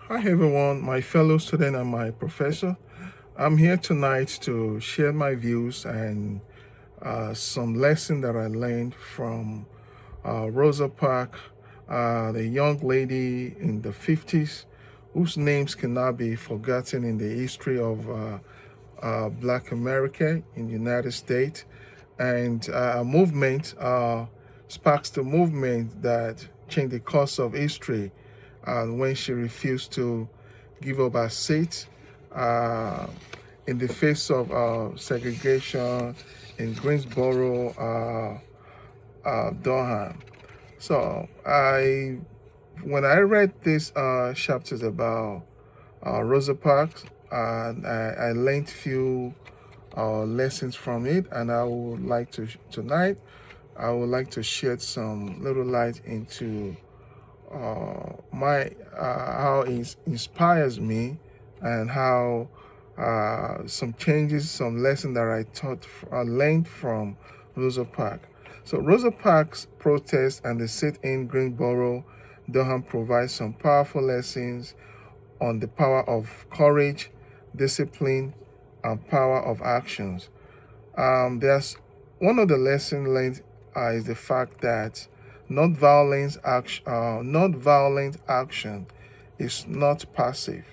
Hi everyone, my fellow student and my professor. I'm here tonight to share my views and some lesson that I learned from Rosa Parks, the young lady in the 50s whose names cannot be forgotten in the history of Black America in the United States. And a movement sparks the movement that changed the course of history when she refused to give up her seat uh, in the face of segregation in Greensboro, Durham. So when I read these chapters about Rosa Parks, I learned few lessons from it, and I would like to tonight. I would like to shed some little light into my how it inspires me, and how some changes, some lesson that I learned from Rosa Parks. So Rosa Parks protest and the sit-in Greensboro, Durham provides some powerful lessons on the power of courage, discipline, and power of actions. There's one of the lessons learned is the fact that not-violent action is not passive,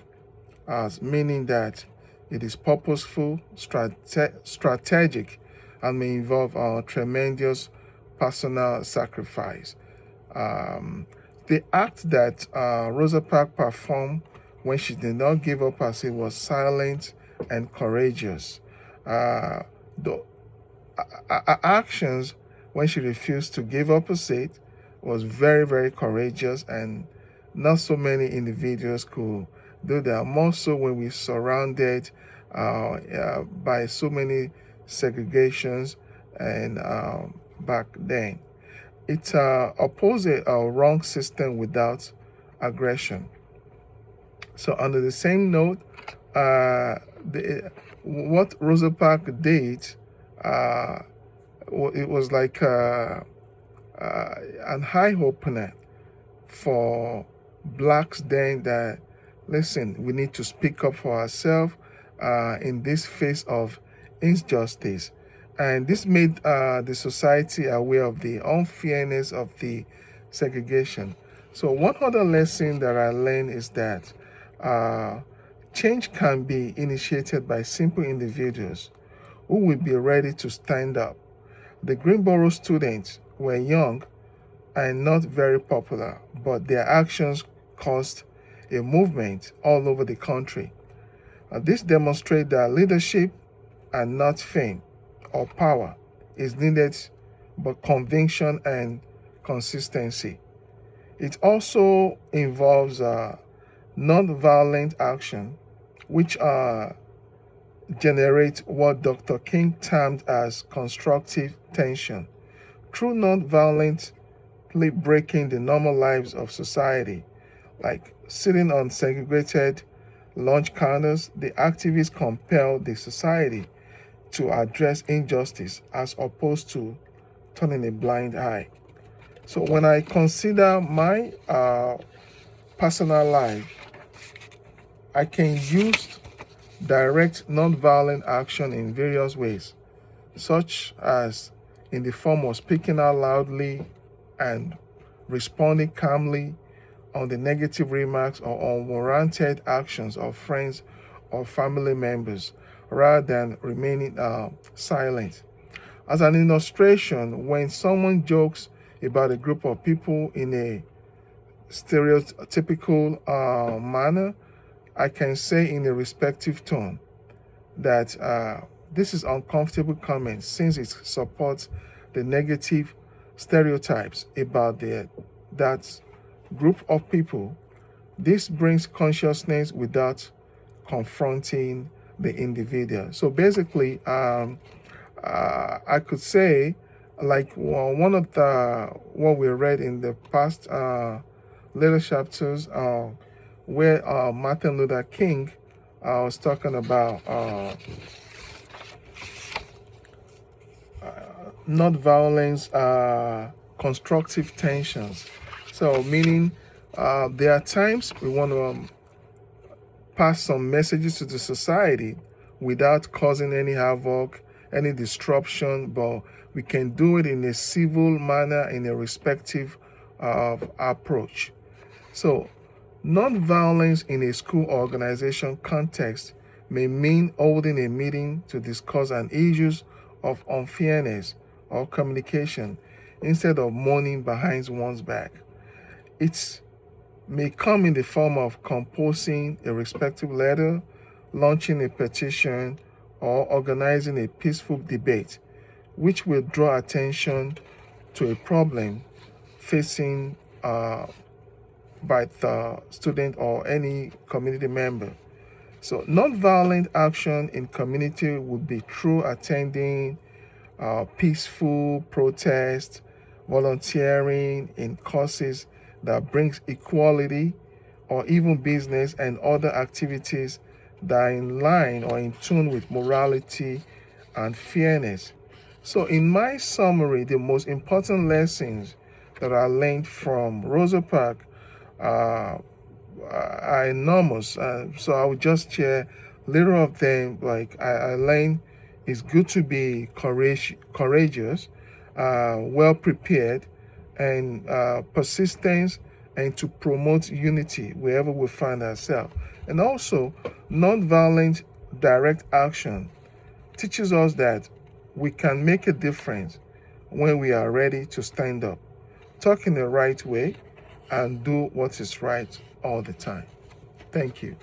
as meaning that it is purposeful, strategic, and may involve tremendous personal sacrifice. Um, the act that Rosa Parks performed when she did not give up her seat was silent and courageous. Uh, the actions when she refused to give up her seat was very, very courageous, and not so many individuals could do that. More so when we're surrounded by so many segregations and back then. It opposes a wrong system without aggression. So, under the same note, what Rosa Parks did, uh, it was like an eye opener for blacks then, that listen, we need to speak up for ourselves in this face of injustice. And this made the society aware of the unfairness of the segregation. So one other lesson that I learned is that uh, change can be initiated by simple individuals who will be ready to stand up. The Greenboro students were young and not very popular, but their actions caused a movement all over the country. This demonstrates that leadership and not fame or power is needed, but conviction and consistency. It also involves non-violent action, which generate what Dr. King termed as constructive tension. Through non-violently breaking the normal lives of society, like sitting on segregated lunch counters, the activists compel the society to address injustice as opposed to turning a blind eye. So when I consider my personal life, I can use direct nonviolent action in various ways, such as in the form of speaking out loudly and responding calmly on the negative remarks or unwarranted actions of friends or family members, rather than remaining silent. As an illustration, when someone jokes about a group of people in a stereotypical manner, I can say in a respectful tone that this is uncomfortable comment since it supports the negative stereotypes about that group of people. This brings consciousness without confronting the individual. So basically, I could say, like one of the what we read in the past little chapters, where Martin Luther King was talking about not violence, constructive tensions. So meaning there are times we want to pass some messages to the society without causing any havoc, any disruption, but we can do it in a civil manner, in a respective approach. So, non-violence in a school organization context may mean holding a meeting to discuss an issues of unfairness or communication instead of mourning behind one's back. It may come in the form of composing a respectful letter, launching a petition, or organizing a peaceful debate, which will draw attention to a problem facing by the student or any community member. So, nonviolent action in community would be through attending peaceful protest, volunteering in causes that brings equality, or even business and other activities that are in line or in tune with morality and fairness. So, in my summary, the most important lessons that I learned from Rosa Parks are enormous. So I would just share little of them. Like I learned, it's good to be courageous, well prepared, and persistence, and to promote unity wherever we find ourselves. And also, nonviolent direct action teaches us that we can make a difference when we are ready to stand up, talk in the right way, and do what is right all the time. Thank you.